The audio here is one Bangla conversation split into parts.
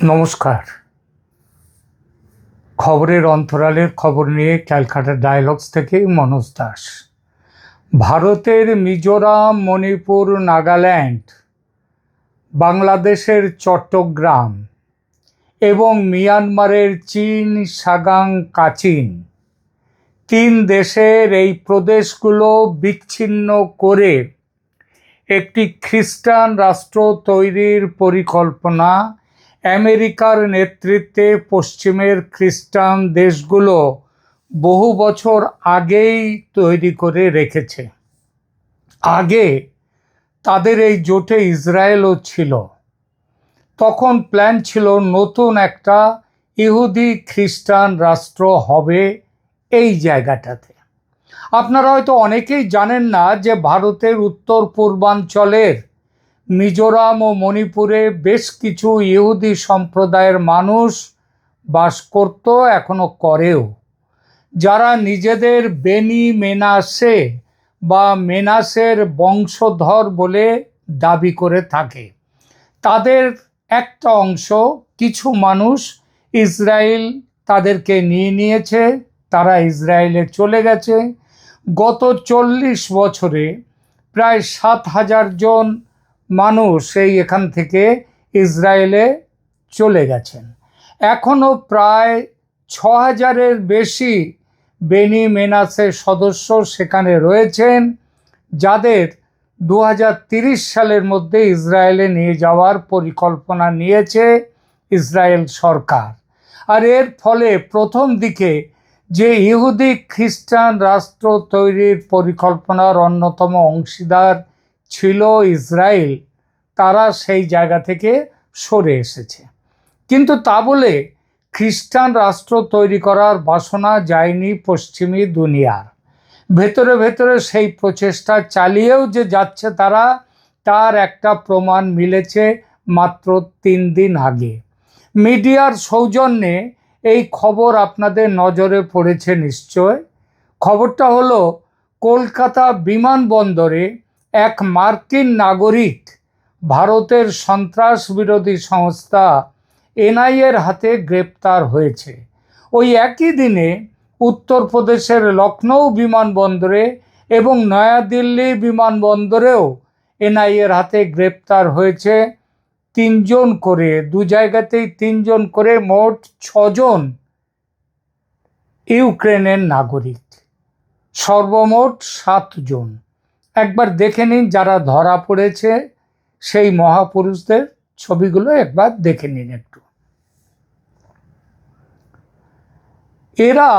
নমস্কার। খবরের অন্তরালের খবর নিয়ে ক্যালকাটা ডায়ালগস থেকে মনোজ দাস। ভারতের মিজোরাম, মণিপুর, নাগাল্যান্ড, বাংলাদেশের চট্টগ্রাম এবং মিয়ানমারের চীন, সাগাং, কাচিন, তিন দেশের এই প্রদেশগুলো বিচ্ছিন্ন করে একটি খ্রিস্টান রাষ্ট্র তৈরির পরিকল্পনা আমেরিকার নেতৃত্বে পশ্চিমের খ্রিস্টান দেশগুলো বহু বছর আগেই তৈরি করে রেখেছে। আগে তাদের এই জোটে ইসরায়েলও ছিল। তখন প্ল্যান ছিল নতুন একটা ইহুদি খ্রিস্টান রাষ্ট্র হবে এই জায়গাটাতে। আপনারা হয়তো অনেকেই জানেন না যে ভারতের উত্তর পূর্বাঞ্চলের মিজোরাম ও মণিপুরে বেশ কিছু ইহুদি সম্প্রদায়ের মানুষ বাস করত, এখনো করেও, যারা নিজেদের বেনি মেনাসে বা মেনাসের বংশধর বলে দাবি করে থাকে। তাদের একটা অংশ, কিছু মানুষ, ইসরায়েল তাদেরকে নিয়ে নিয়েছে, তারা ইসরায়েলে চলে গেছে। গত 40 বছরে প্রায় 7,000 জন মানুষ এখান থেকে ইসরায়েলে চলে গেছেন। এখনও প্রায় 6,000-এর বেশি বেনি মেনাসের সদস্য সেখানে রয়েছেন, যাদের 2030 সালের মধ্যে ইসরায়েলে নিয়ে যাওয়ার পরিকল্পনা নিয়েছে ইসরায়েল সরকার। আর এর ফলে প্রথম দিকে যে ইহুদি খ্রিস্টান রাষ্ট্র তৈরির পরিকল্পনার অন্যতম অংশীদার ছিল ইসরায়েল, তারা সেই জায়গা থেকে সরে এসেছে। কিন্তু তা বলে খ্রিস্টান রাষ্ট্র তৈরি করার বাসনা যায়নি পশ্চিমী দুনিয়ার। ভেতরে ভেতরে সেই প্রচেষ্টা চালিয়েও যে যাচ্ছে তারা, তার একটা প্রমাণ মিলেছে মাত্র 3 দিন আগে। মিডিয়ার সৌজন্যে এই খবর আপনাদের নজরে পড়েছে নিশ্চয়। খবরটা হলো, কলকাতা বিমানবন্দরে এক মার্কিন নাগরিক ভারতের সন্ত্রাস বিরোধী সংস্থা এনআইএর হাতে গ্রেপ্তার হয়েছে। ওই একই দিনে উত্তরপ্রদেশের লখনৌ বিমানবন্দরে এবং নয়াদিল্লি বিমানবন্দরেও এনআইএর হাতে গ্রেপ্তার হয়েছে 3 জন করে, দু জায়গাতেই 3 জন করে, মোট 6 জন ইউক্রেনের নাগরিক, সর্বমোট 7 জন। একবার দেখে নিন যারা ধরা পড়েছে সেই মহাপুরুষদের ছবিগুলো একবার দেখে নিন একটু। এরা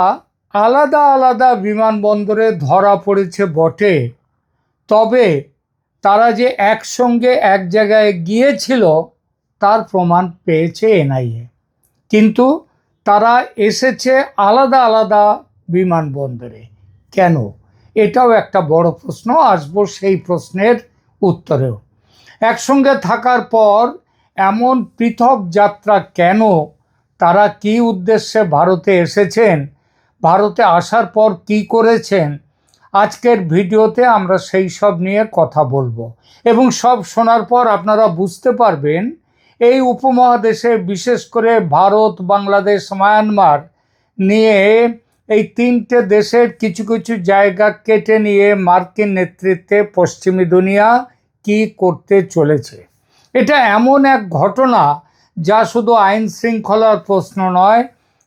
আলাদা আলাদা বিমানবন্দরে ধরা পড়েছে বটে, তবে তারা যে একসঙ্গে এক জায়গায় গিয়েছিল তার প্রমাণ পেয়েছে এনআইএ। কিন্তু তারা এসেছে আলাদা আলাদা বিমানবন্দরে। কেন? এটাও একটা বড় প্রশ্ন, আসবো সেই প্রশ্নের উত্তরেও। একসঙ্গে থাকার পর এমন পৃথক যাত্রা কেন? তারা কি উদ্দেশ্যে ভারতে এসেছেন? ভারতে আসার পর কি করেছেন? আজকের ভিডিওতে আমরা সেই সব নিয়ে কথা বলবো, এবং সব শোনার পর আপনারা বুঝতে পারবেন এই উপমহাদেশে, বিশেষ করে ভারত, বাংলাদেশ, মায়ানমার নিয়ে এই 3টে দেশের কিছু কিছু জায়গা কেটে নিয়ে মার্কিন নেতৃত্বে পশ্চিমী দুনিয়া কি করতে চলেছে। এটা এমন এক ঘটনা যা শুধু আইন শৃঙ্খলার প্রশ্ন নয়,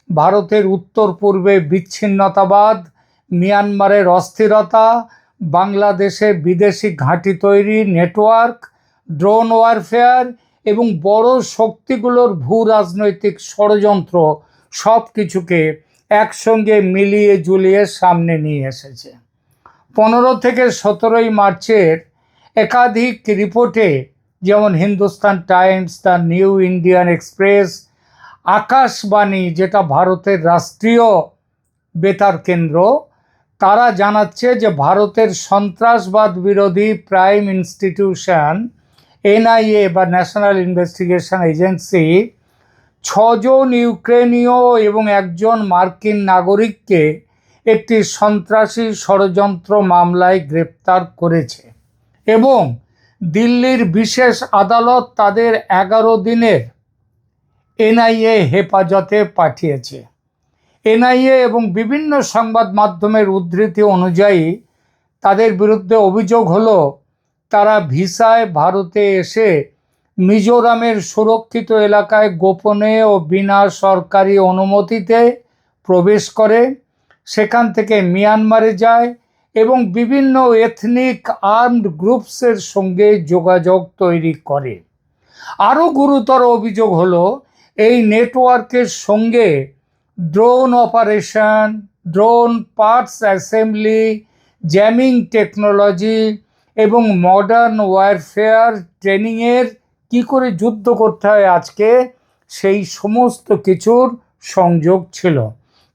ভারতের উত্তর পূর্বে বিচ্ছিন্নতাবাদ, মিয়ানমারের অস্থিরতা, বাংলাদেশে বিদেশি ঘাঁটি তৈরি, নেটওয়ার্ক, ড্রোন ওয়ারফেয়ার এবং বড় শক্তিগুলোর ভূ রাজনৈতিক ষড়যন্ত্র, সব কিছুকে একসঙ্গে মিলিয়ে ঝুলিয়ে সামনে নিয়ে এসেছে। 15 থেকে 17 মার্চের একাধিক রিপোর্টে, যেমন Hindustan Times, the new Indian express, Akashvani, যেটা ভারতের রাষ্ট্রীয় বেতার কেন্দ্র, তারা জানাচ্ছে যে ভারতের সন্ত্রাসবাদ বিরোধী প্রাইম ইনস্টিটিউশন এনআইএ বা ন্যাশনাল ইনভেস্টিগেশন এজেন্সি 6 জন ইউক্রেনীয় এবং 1 জন মার্কিন নাগরিককে একটি সন্ত্রাসী ষড়যন্ত্র মামলায় গ্রেপ্তার করেছে, এবং দিল্লির বিশেষ আদালত তাদের 11 দিনের এনআইএ হেফাজতে পাঠিয়েছে। এনআইএ এবং বিভিন্ন সংবাদ মাধ্যমের উদ্ধৃতি অনুযায়ী তাদের বিরুদ্ধে অভিযোগ হলো তারা ভিসায় ভারতে এসে মিজোরামের সুরক্ষিত এলাকায় গোপনে ও বিনা সরকারি অনুমতিতে প্রবেশ করে, সেখান থেকে মিয়ানমারে যায় এবং বিভিন্ন এথনিক আর্মড গ্রুপসের সঙ্গে যোগাযোগ তৈরি করে। আরও গুরুতর অভিযোগ হলো এই নেটওয়ার্কের সঙ্গে drone operation, drone parts assembly, jamming technology এবং মডার্ন ওয়ারফেয়ার ট্রেনিংয়ের কী করে যুদ্ধ করতে হয় আজকে সেই সমস্ত কিছুর সংযোগ ছিল।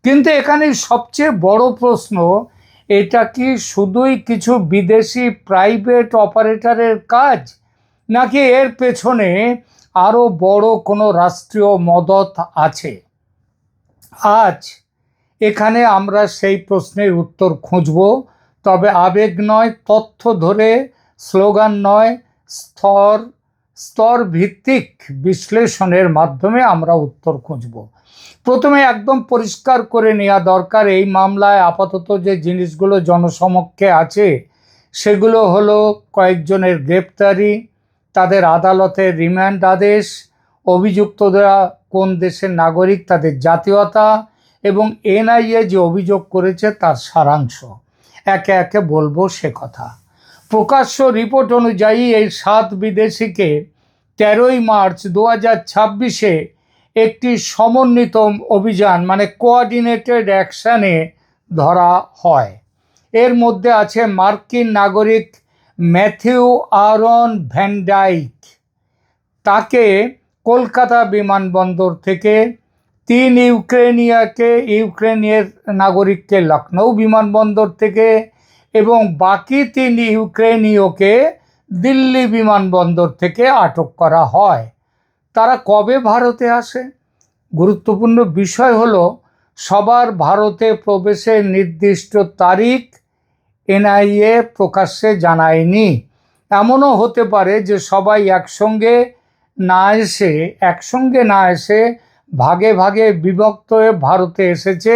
কিন্তু এখানে সবচেয়ে বড় প্রশ্ন, এটা কি শুধুই কিছু বিদেশি প্রাইভেট অপারেটরের কাজ, নাকি এর পেছনে আরও বড় কোনো রাষ্ট্রীয় মদত আছে? আজ এখানে আমরা সেই প্রশ্নের উত্তর খুঁজব, তবে আবেগ নয়, তথ্য ধরে, স্লোগান নয়, স্তর ভিত্তিক বিশ্লেষণের মাধ্যমে আমরা উত্তর খুঁজব। প্রথমে একদম পরিষ্কার করে নেওয়া দরকার, এই মামলায় আপাতত যে জিনিসগুলো জনসমক্ষে আছে সেগুলো হলো কয়েকজনের গ্রেপ্তারি, তাদের আদালতের রিমান্ড আদেশ, অভিযুক্তরা কোন দেশের নাগরিক, তাদের জাতীয়তা এবং এনআইএ যে অভিযোগ করেছে তার সারাংশ। একে একে বলবো সে কথা। প্রকাশ্য রিপোর্ট অনুযায়ী এই 7 বিদেশিকে 13ই মার্চ 2026-এ একটি সমন্বিত অভিযান মানে কোঅর্ডিনেটেড অ্যাকশানে ধরা হয়। এর মধ্যে আছে মার্কিন নাগরিক ম্যাথিউ আরন ভ্যান ডাইক, তাকে কলকাতা বিমানবন্দর থেকে, 3 ইউক্রেনীয় নাগরিককে লখনৌ বিমানবন্দর থেকে এবং বাকি 3 ইউক্রেনীয়কে দিল্লি বিমানবন্দর থেকে আটক করা হয়। তারা কবে ভারতে আসে? গুরুত্বপূর্ণ বিষয় হলো সবার ভারতে প্রবেশের নির্দিষ্ট তারিখ এনআইএ প্রকাশ্যে জানায়নি। এমনও হতে পারে যে সবাই একসঙ্গে না এসে ভাগে ভাগে বিভক্ত হয়ে ভারতে এসেছে,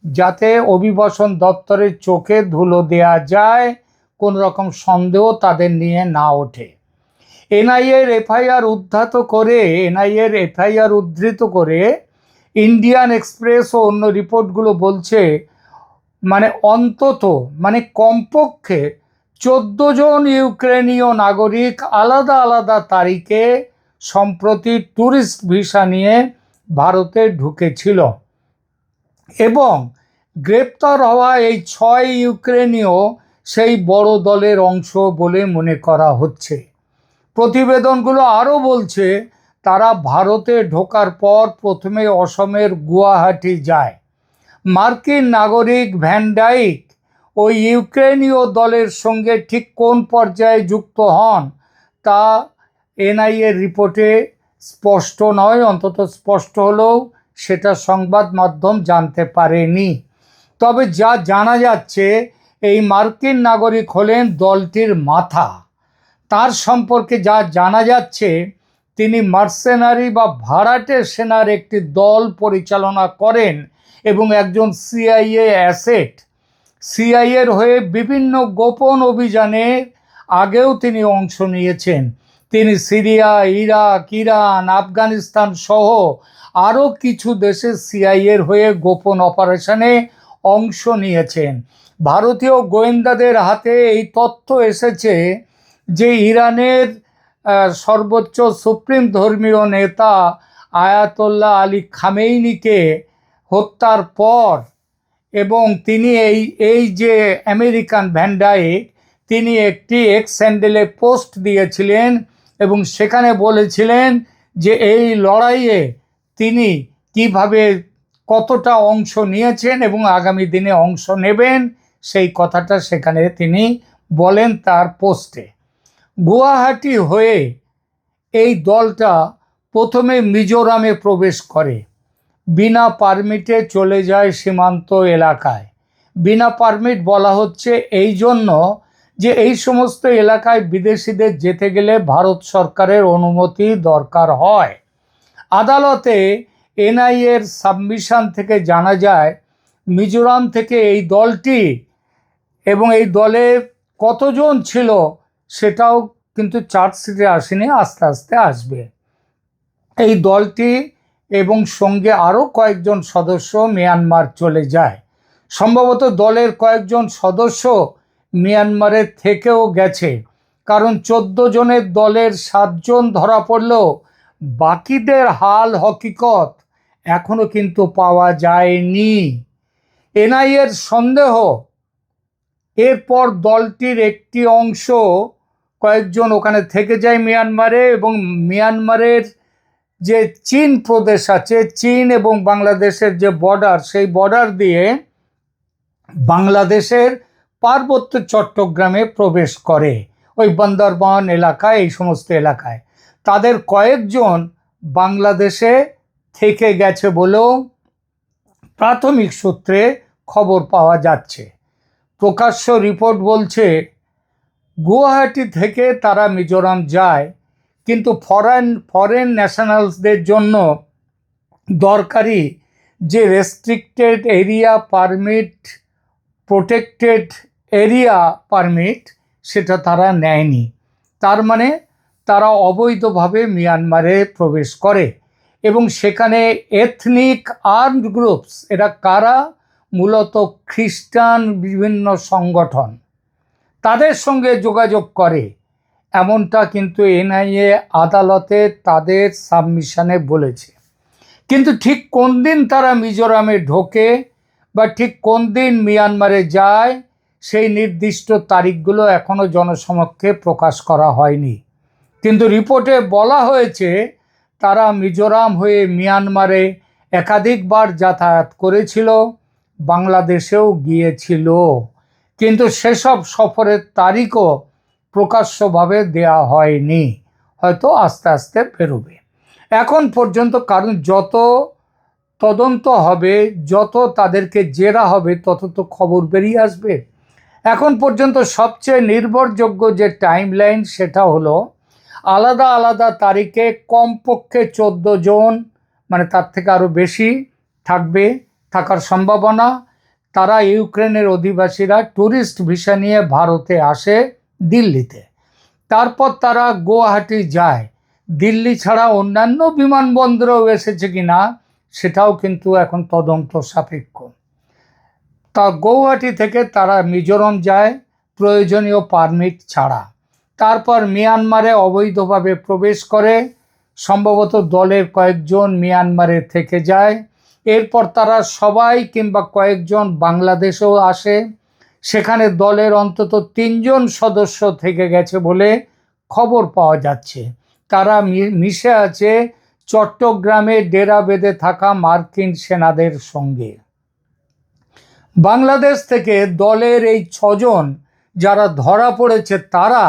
যাতে অভিবাসন দপ্তরের চোখে ধুলো দেয়া যায়, কোনো রকম সন্দেহ তাদের নিয়ে না ওঠে। এনআইএর এফআইআর উদ্ধৃত করে ইন্ডিয়ান এক্সপ্রেস ও অন্য রিপোর্টগুলো বলছে কমপক্ষে 14 জন ইউক্রেনীয় নাগরিক আলাদা আলাদা তারিখে সম্প্রতি ট্যুরিস্ট ভিসা নিয়ে ভারতে ঢুকেছিল এবং গ্রেপ্তার হওয়া এই 6 ইউক্রেনীয় সেই বড় দলের অংশ বলে মনে করা হচ্ছে। প্রতিবেদনগুলো আরও বলছে তারা ভারতে ঢোকার পর প্রথমে অসমের গুয়াহাটি যায়। মার্কিন নাগরিক ভ্যান ডাইক ওই ইউক্রেনীয় দলের সঙ্গে ঠিক কোন পর্যায়ে যুক্ত হন তা এনআইএর রিপোর্টে স্পষ্ট নয়, অন্তত স্পষ্ট হলেও সেটা সংবাদ মাধ্যম জানতে পারেনি। তবে যা জানা যাচ্ছে, এই মার্কিন নাগরিক হলেন দলটির মাথা। তার সম্পর্কে যা জানা যাচ্ছে, তিনি মার্সেনারি বা ভাড়াটে সেনার একটি দল পরিচালনা করেন এবং একজন সিআইএ অ্যাসেট। সিআইএর হয়ে বিভিন্ন গোপন অভিযানে আগেও তিনি অংশ নিয়েছেন। তিনি সিরিয়া, ইরাক, ইরান, আফগানিস্তান সহ আরও কিছু দেশে সিআইএর হয়ে গোপন অপারেশনে অংশ নিয়েছেন। ভারতীয় গোয়েন্দাদের হাতে এই তথ্য এসেছে যে ইরানের সর্বোচ্চ সুপ্রিম ধর্মীয় নেতা আয়াতোল্লাহ আলী খামেইনিকে হত্যার পর এবং তিনি এই যে আমেরিকান ভ্যান ডাইক, তিনি একটি এক্স হ্যান্ডেলে পোস্ট দিয়েছিলেন এবং সেখানে বলেছিলেন যে এই লড়াইয়ে তিনি কিভাবে কতটা অংশ নিয়েছেন এবং আগামী দিনে অংশ নেবেন সেই কথাটা সেখানে তিনি বলেন তার পোস্টে। গুয়াহাটি হয়ে এই দলটা প্রথমে মিজোরামে প্রবেশ করে, বিনা পারমিটে চলে যায় সীমান্ত এলাকায়। বিনা পারমিট বলা হচ্ছে এই জন্য যে এই সমস্ত এলাকায় বিদেশিদের যেতে গেলে ভারত সরকারের অনুমতি দরকার হয়। আদালতে এনআইএর সাবমিশন থেকে জানা যায় মিজোরাম থেকে এই দলটি এবং এই দলে কতজন ছিল সেটাও কিন্তু চার্জশিটে আসেনি, আস্তে আস্তে আসবে। এই দলটি এবং সঙ্গে আরও কয়েকজন সদস্য মিয়ানমার চলে যায়। সম্ভবত দলের কয়েকজন সদস্য মিয়ানমারের থেকেও গেছে, কারণ 14 জনের দলের 7 জন ধরা পড়লেও বাকিদের হাল হকিকত এখনো কিন্তু পাওয়া যায়নি। এনআইএর সন্দেহ এরপর দলটির একটি অংশ কয়েকজন ওখানে থেকে যায় মিয়ানমারে, এবং মিয়ানমারের যে চীন প্রদেশ আছে, চীন এবং বাংলাদেশের যে বর্ডার, সেই বর্ডার দিয়ে বাংলাদেশের পার্বত্য চট্টগ্রামে প্রবেশ করে, ওই বান্দরবান এলাকায়, এই সমস্ত এলাকায়। তাদের কয়েকজন বাংলাদেশে থেকে গেছে বলেও প্রাথমিক সূত্রে খবর পাওয়া যাচ্ছে। প্রকাশ্য রিপোর্ট বলছে গুয়াহাটি থেকে তারা মিজোরাম যায়, কিন্তু ফরেন ন্যাশনালসদের জন্য দরকারি যে restricted area permit, protected area permit, সেটা তারা নেয়নি। তার মানে তারা অবৈধভাবে মিয়ানমারে প্রবেশ করে, এবং সেখানে এথনিক আর্মড গ্রুপস, এরা কারা? মূলত খ্রিস্টান বিভিন্ন সংগঠন, তাদের সঙ্গে যোগাযোগ করে, এমনটা কিন্তু এনআইএ আদালতে তাদের সাবমিশনে বলেছে। কিন্তু ঠিক কোন দিন তারা মিজোরামে ঢোকে বা ঠিক কোন দিন মিয়ানমারে যায়, সেই নির্দিষ্ট তারিখগুলো এখনও জনসমক্ষে প্রকাশ করা হয়নি। কিন্তু রিপোর্টে বলা হয়েছে তারা মিজোরাম হয়ে মিয়ানমারে একাধিকবার যাতায়াত করেছিল, বাংলাদেশেও গিয়েছিল, কিন্তু সেসব সফরের তারিখও প্রকাশ্যভাবে দেয়া হয়নি, হয়তো আস্তে আস্তে বেরোবে। এখন পর্যন্ত, কারণ যত তদন্ত হবে, যত তাদেরকে জেরা হবে, তত তো খবর বেরিয়ে আসবে। এখন পর্যন্ত সবচেয়ে নির্ভরযোগ্য যে টাইমলাইন, সেটা হলো আলাদা আলাদা তারিখে কমপক্ষে 14 জন, মানে তার থেকে আরও বেশি থাকার সম্ভাবনা। তারা ইউক্রেনের অধিবাসীরা ট্যুরিস্ট ভিসা নিয়ে ভারতে আসে দিল্লিতে, তারপর তারা গুয়াহাটি যায়। দিল্লি ছাড়া অন্যান্য বিমানবন্দরেও এসেছে কিনা সেটাও কিন্তু এখন তদন্ত সাপেক্ষ। তা গুয়াহাটি থেকে তারা মিজোরাম যায় প্রয়োজনীয় পারমিট ছাড়া, তারপর মিয়ানমারে অবৈধভাবে প্রবেশ করে, সম্ভবত দলের কয়েকজন মিয়ানমারে থেকে যায়। এরপর তারা সবাই কিংবা কয়েকজন বাংলাদেশেও আসে, সেখানে দলের অন্তত 3 জন সদস্য থেকে গেছে বলে খবর পাওয়া যাচ্ছে। তারা মিশে আছে চট্টগ্রামে ডেরা বেঁধে থাকা মার্কিন সেনাদের সঙ্গে। বাংলাদেশ থেকে দলের এই 6 জন যারা ধরা পড়েছে তারা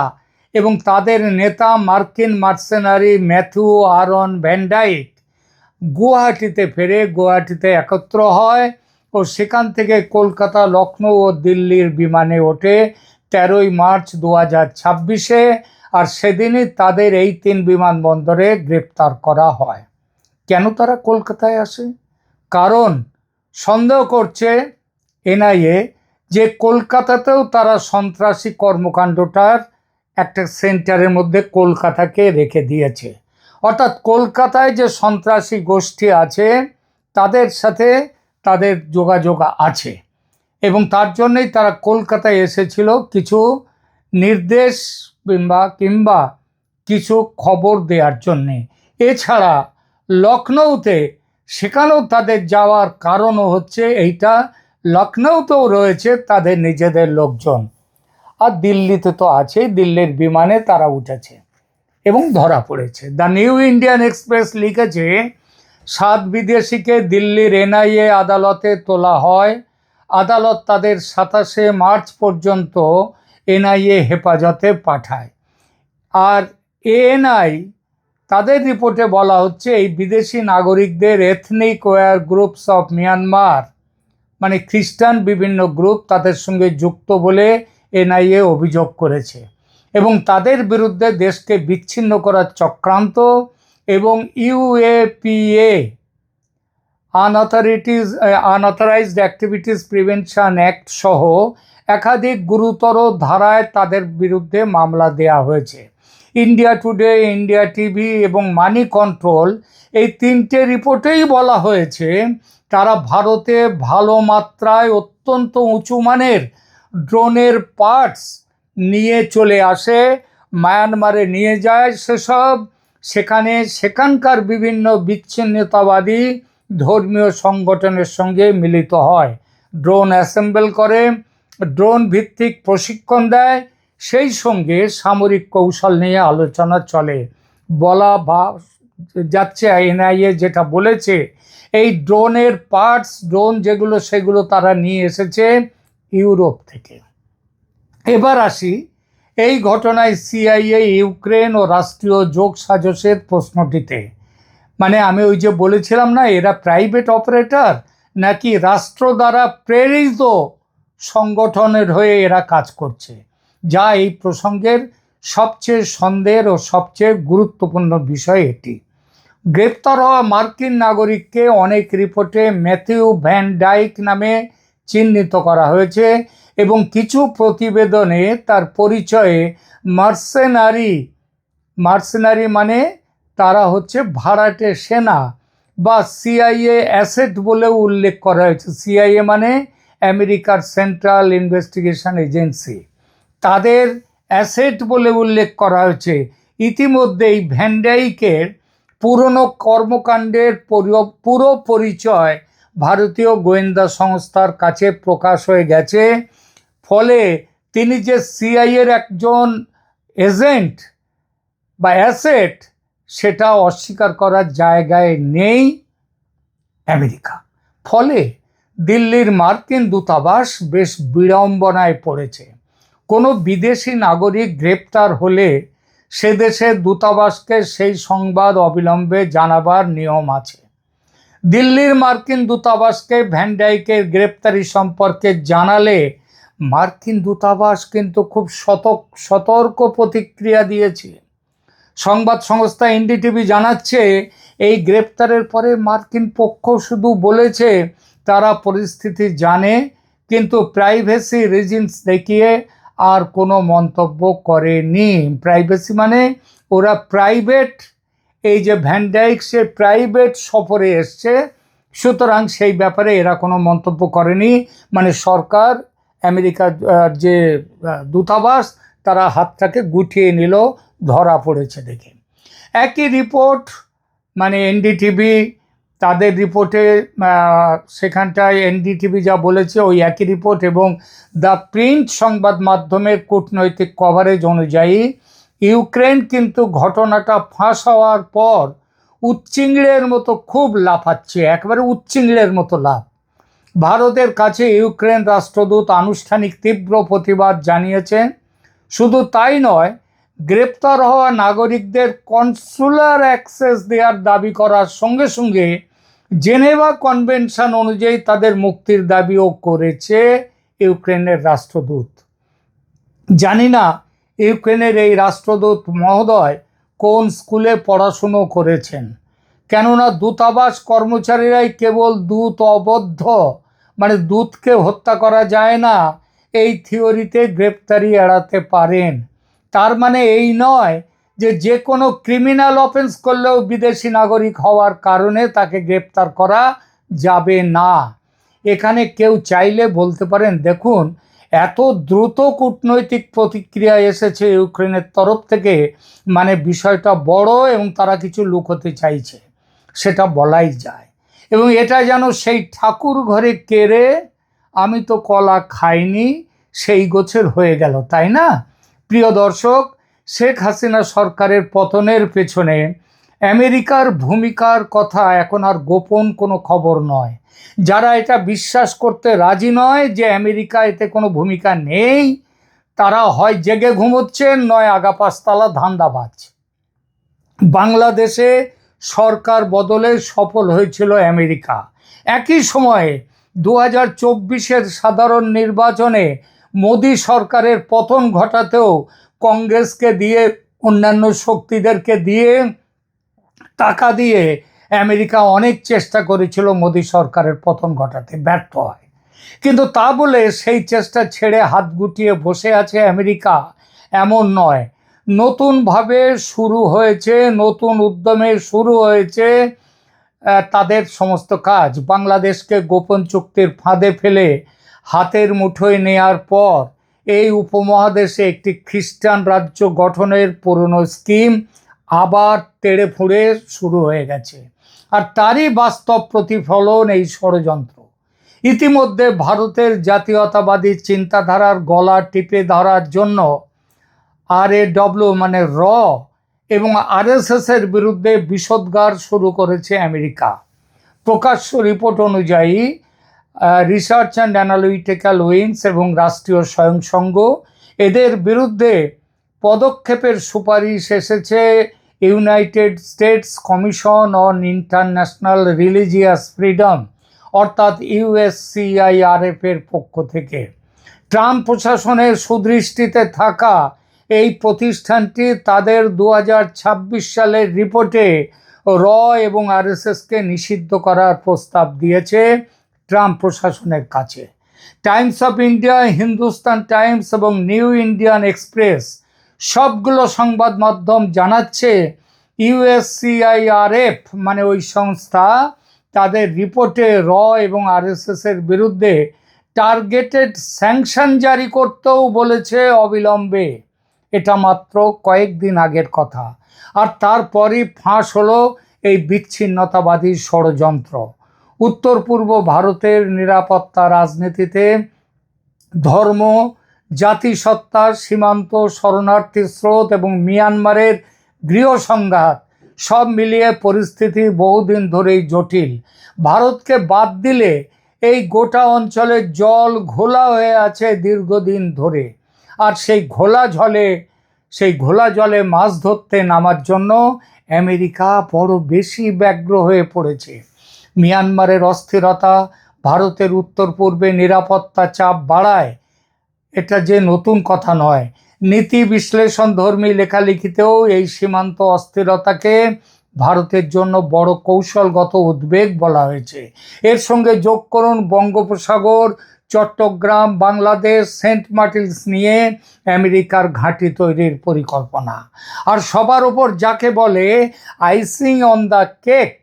এবং তাদের নেতা মার্কিন মার্সেনারি ম্যাথিউ আরন ভ্যান ডাইক গুয়াহাটিতে ফেরে, গুয়াহাটিতে একত্র হয় ও সেখান থেকে কলকাতা, লখনৌ ও দিল্লির বিমানে ওঠে 13ই মার্চ 2026-এ, আর সেদিনই তাদের এই 3 বিমানবন্দরে গ্রেপ্তার করা হয়। কেন তারা কলকাতায় আসে? কারণ সন্দেহ করছে এনআইএ যে কলকাতাতেও তারা সন্ত্রাসী কর্মকাণ্ডটার একটা সেন্টারের মধ্যে কলকাতাকে রেখে দিয়েছে, অর্থাৎ কলকাতায় যে সন্ত্রাসী গোষ্ঠী আছে তাদের সাথে তাদের যোগাযোগ আছে, এবং তার জন্যই তারা কলকাতায় এসেছিল কিছু নির্দেশ কিংবা কিছু খবর দেওয়ার জন্যে। এছাড়া লখনৌতে, সেখানেও তাদের যাওয়ার কারণও হচ্ছে এইটা, লখনৌতেও রয়েছে তাদের নিজেদের লোকজন, আর দিল্লিতে তো আছে, দিল্লির বিমানে তারা উঠেছে এবং ধরা পড়েছে। দ্য নিউ ইন্ডিয়ান এক্সপ্রেস লিখেছে 7 বিদেশিকে দিল্লির এনআইএ আদালতে তোলা হয়। আদালত তাদের 27শে মার্চ পর্যন্ত এনআইএ হেফাজতে পাঠায়। আর এএনআই তাদের রিপোর্টে বলা হচ্ছে এই বিদেশি নাগরিকদের ethnic wire groups of Myanmar, মানে খ্রিস্টান বিভিন্ন গ্রুপ তাদের সঙ্গে যুক্ত বলে এনআইএ অভিযোগ করেছে, এবং তাদের বিরুদ্ধে দেশকে বিচ্ছিন্ন করার চক্রান্ত এবং UAPA unauthorised activities prevention act সহ একাধিক গুরুতর ধারায় তাদের বিরুদ্ধে মামলা দেয়া হয়েছে। ইন্ডিয়া টুডে, ইন্ডিয়া টিভি এবং মানি কন্ট্রোল এই তিনটে রিপোর্টেই বলা হয়েছে তারা ভারতে ভালো মাত্রায় অত্যন্ত উঁচু মানের ড্রোনের পার্টস নিয়ে চলে আসে, মায়ানমারে নিয়ে যায়, সেখানকার বিভিন্ন বিচ্ছিন্নতাবাদী ধর্মীয় সংগঠনের সঙ্গে মিলিত হয়, ড্রোন অ্যাসেম্বল করে, ড্রোন ভিত্তিক প্রশিক্ষণ দেয়, সেই সঙ্গে সামরিক কৌশল নিয়ে আলোচনা চলে। বলা যাচ্ছে এনআইএ যেটা বলেছে, এই ড্রোনের পার্টস, ড্রোন যেগুলো সেগুলো তারা নিয়ে এসেছে ইউরোপ থেকে। এবার আসি এই ঘটনায় সিআইএ ইউক্রেন ও রাষ্ট্রীয় যোগসাজশের প্রশ্নটিতে। মানে আমি ওই যে বলেছিলাম না, এরা প্রাইভেট অপারেটর নাকি রাষ্ট্র দ্বারা প্রেরিত সংগঠনের হয়ে এরা কাজ করছে, যা এই প্রসঙ্গের সবচেয়ে সন্দেহের ও সবচেয়ে গুরুত্বপূর্ণ বিষয় এটি। গ্রেপ্তার হওয়া মার্কিন নাগরিককে অনেক রিপোর্টে ম্যাথিউ ভ্যান ডাইক নামে চিহ্নিত করা হয়েছে এবং কিছু প্রতিবেদনে তার পরিচয়ে মার্সেনারি মানে তারা হচ্ছে ভাড়াটে সেনা বা সিআইএ অ্যাসেট বলেও উল্লেখ করা হয়েছে। সিআইএ মানে আমেরিকার সেন্ট্রাল ইনভেস্টিগেশন এজেন্সি, তাদের অ্যাসেট বলে উল্লেখ করা হয়েছে। ইতিমধ্যেই ভ্যান ডাইকের পুরনো কর্মকাণ্ডের পুরো পরিচয় ভারতীয় গোয়েন্দা সংস্থার কাছে প্রকাশ হয়ে গেছে। ফলে তিনি যে সিআইএর একজন এজেন্ট বা অ্যাসেট সেটা অস্বীকার করার জায়গায় নেই আমেরিকা। ফলে দিল্লির মার্কিন দূতাবাস বেশ বিড়ম্বনায় পড়েছে। কোনো বিদেশি নাগরিক গ্রেপ্তার হলে সে দেশের দূতাবাসকে সেই সংবাদ অবিলম্বে জানাবার নিয়ম আছে। দিল্লির মার্কিন দূতাবাসকে ভ্যান ডাইকের গ্রেপ্তারি সম্পর্কে জানালে মার্কিন দূতাবাস কিন্তু খুব সতর্ক প্রতিক্রিয়া দিয়েছে। সংবাদ সংস্থা এনডিটিভি জানাচ্ছে, এই গ্রেপ্তারের পরে মার্কিন পক্ষ শুধু বলেছে তারা পরিস্থিতি জানে, কিন্তু প্রাইভেসি রিজনস দেখিয়ে আর কোনো মন্তব্য করেনি। প্রাইভেসি মানে ওরা প্রাইভেট, এই যে ভ্যান ডাইক সে প্রাইভেট সফরে এসছে, সুতরাং সেই ব্যাপারে এরা কোনো মন্তব্য করেনি। মানে সরকার, আমেরিকার যে দূতাবাস, তারা হাতটাকে গুটিয়ে নিল ধরা পড়েছে দেখে। একই রিপোর্ট মানে এনডিটিভি তাদের রিপোর্টে, সেখানটায় এনডিটিভি যা বলেছে ওই একই রিপোর্ট এবং দ্য প্রিন্ট সংবাদ মাধ্যমের কূটনৈতিক কভারেজ অনুযায়ী ইউক্রেন কিন্তু ঘটনাটা ফাঁস হওয়ার পর উচ্চিংড়ের মতো খুব লাফাচ্ছে, একেবারে উচ্চিংড়ের মতো লাফ। ভারতের কাছে ইউক্রেন রাষ্ট্রদূত আনুষ্ঠানিক তীব্র প্রতিবাদ জানিয়েছেন। শুধু তাই নয়, গ্রেপ্তার হওয়া নাগরিকদের কনসুলার অ্যাক্সেস দেওয়ার দাবি করার সঙ্গে সঙ্গে জেনেভা কনভেনশন অনুযায়ী তাদের মুক্তির দাবিও করেছে ইউক্রেনের রাষ্ট্রদূত। জানি না ইউক্রেনের এই রাষ্ট্রদূত মহোদয় কোন স্কুলে পড়াশুনো করেছেন, কেননা দূতাবাস কর্মচারীরাই কেবল দূত অবদ্ধ, মানে দূতকে হত্যা করা যায় না এই থিওরিতে গ্রেপ্তারি এড়াতে পারেন। তার মানে এই নয় যে কোনো ক্রিমিনাল অফেন্স করলেও বিদেশি নাগরিক হওয়ার কারণে তাকে গ্রেপ্তার করা যাবে না। এখানে কেউ চাইলে বলতে পারেন, দেখুন এত দ্রুত কূটনৈতিক প্রতিক্রিয়া এসেছে ইউক্রেনের তরফ থেকে, মানে বিষয়টা বড় এবং তারা কিছু লুকোতে চাইছে, সেটা বলাই যায়। এবং এটা যেন সেই ঠাকুর ঘরে কেড়ে আমি তো কলা খাইনি সেই গোছের হয়ে গেল, তাই না? প্রিয় দর্শক, শেখ হাসিনা সরকারের পতনের পেছনে আমেরিকার ভূমিকার কথা এখন আর গোপন কোনো খবর নয়। যারা এটা বিশ্বাস করতে রাজি নয় যে আমেরিকা এতে কোনো ভূমিকা নেই, তারা হয় জেগে ঘুমোচ্ছেন, নয় আগাপাশতলা ধান্দাবাজ। বাংলাদেশে সরকার বদলে সফল হয়েছিল আমেরিকা। একই সময়ে 2024-এর সাধারণ নির্বাচনে মোদি সরকারের পতন ঘটাতেও কংগ্রেসকে দিয়ে, অন্যান্য শক্তিদেরকে দিয়ে টাকা দিয়ে আমেরিকা অনেক চেষ্টা করেছিল মোদী সরকারের পতন ঘটাতে, ব্যর্থ হয়। কিন্তু তা বলে সেই চেষ্টা ছেড়ে হাত গুটিয়ে বসে আছে আমেরিকা এমন নয়। নতুনভাবে শুরু হয়েছে, নতুন উদ্যমে শুরু হয়েছে তাদের সমস্ত কাজ। বাংলাদেশকে গোপন চুক্তির ফাঁদে ফেলে হাতের মুঠোয় নেয়ার পর এই উপমহাদেশে একটি খ্রিস্টান রাজ্য গঠনের পুরনো স্কিম আবার তেড়ে ফুঁড়ে শুরু হয়ে গেছে। আর তারই বাস্তব প্রতিফলন এই ষড়যন্ত্র। ইতিমধ্যে ভারতের জাতীয়তাবাদী চিন্তাধারার গলা টিপে ধরার জন্য RAW মানে র এবং RSS এর বিরুদ্ধে বিষোদ্গার শুরু করেছে আমেরিকা। প্রকাশ্য রিপোর্ট অনুযায়ী রিসার্চ অ্যান্ড অ্যানালিটিক্যাল উইংস এবং রাষ্ট্রীয় স্বয়ংসংঘ এদের বিরুদ্ধে পদক্ষেপের সুপারিশ এসেছে United states commission on international religious freedom অর্থাৎ USCIRF এর পক্ষ থেকে। ট্রাম্প প্রশাসনের সুদৃষ্টিতে থাকা এই প্রতিষ্ঠানটি তাদের 2026 সালের রিপোর্টে র এবং RSSকে নিষিদ্ধ করার প্রস্তাব দিয়েছে ট্রাম্প প্রশাসনের কাছে। Times of India, Hindustan Times এবং নিউ ইন্ডিয়ান এক্সপ্রেস সবগুলো সংবাদ মাধ্যম জানাচ্ছে USCIRF মানে ওই সংস্থা তাদের রিপোর্টে র এবং RSS এর বিরুদ্ধে টার্গেটেড স্যাংশন জারি করতেও বলেছে অবিলম্বে। এটা মাত্র কয়েকদিন আগের কথা। আর তারপরই ফাঁস হলো এই বিচ্ছিন্নতাবাদী ষড়যন্ত্র। উত্তর পূর্ব ভারতের নিরাপত্তা রাজনীতিতে ধর্ম, জাতিসত্তা, সীমান্ত, শরণার্থী স্রোত এবং মিয়ানমারের গৃহসংঘাত সব মিলিয়ে পরিস্থিতি বহুদিন ধরেই জটিল। ভারতকে বাদ দিলে এই গোটা অঞ্চলের জল ঘোলা হয়ে আছে দীর্ঘদিন ধরে। আর সেই ঘোলা জলে মাছ ধরতে নামার জন্য আমেরিকা বড় বেশি ব্যগ্র হয়ে পড়েছে। মিয়ানমারের অস্থিরতা ভারতের উত্তর পূর্বে নিরাপত্তা চাপ বাড়ায়, এটা যে নতুন কথা নয়। নীতি বিশ্লেষণ ধর্মী লেখালেখিতেও এই সীমান্ত অস্থিরতাকে ভারতের জন্য বড় কৌশলগত উদ্বেগ বলা হয়েছে। এর সঙ্গে যোগ করুন বঙ্গোপসাগর, চট্টগ্রাম, বাংলাদেশ, সেন্ট মার্টিনস নিয়ে আমেরিকার ঘাঁটি তৈরির পরিকল্পনা। আর সবার ওপর যাকে বলে আইসিং অন দ্য কেক,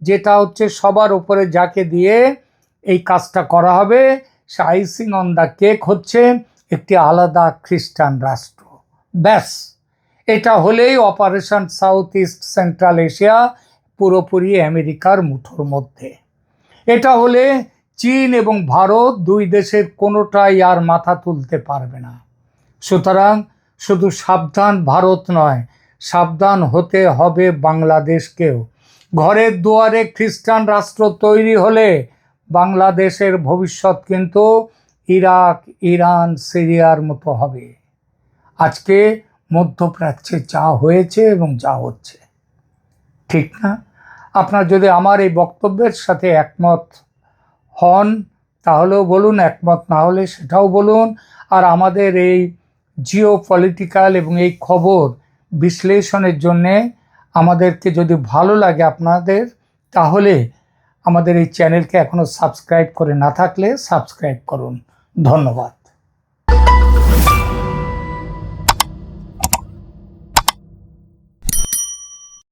যেটা হচ্ছে সবার উপরে যাকে দিয়ে এই কাজটা করা হবে, সে আইসিং অন দ্য কেক হচ্ছে একটি আলাদা খ্রিস্টান রাষ্ট্র। ব্যাস, এটা হলেই operation south east central Asia পুরোপুরি আমেরিকার মুঠোর মধ্যে। এটা হলে চীন এবং ভারত দুই দেশের কোনোটাই আর মাথা তুলতে পারবে না। সুতরাং শুধু সাবধান ভারত নয়, সাবধান হতে হবে বাংলাদেশকেও। ঘরের দুয়ারে খ্রিস্টান রাষ্ট্র তৈরি হলে বাংলাদেশের ভবিষ্যৎ কিন্তু ইরাক, ইরান, সিরিয়ার মতো হবে। আজকে মধ্যপ্রাচ্যে যা হয়েছে এবং যা হচ্ছে, ঠিক না? আপনার যদি আমার এই বক্তব্যের সাথে একমত হন তাহলেও বলুন, একমত না হলে সেটাও বলুন। আর আমাদের এই জিও পলিটিক্যাল এবং এই খবর বিশ্লেষণের জন্যে আমাদেরকে যদি ভালো লাগে আপনাদের, তাহলে আমাদের এই চ্যানেলকে এখনও সাবস্ক্রাইব করে না থাকলে সাবস্ক্রাইব করুন। ধন্যবাদ।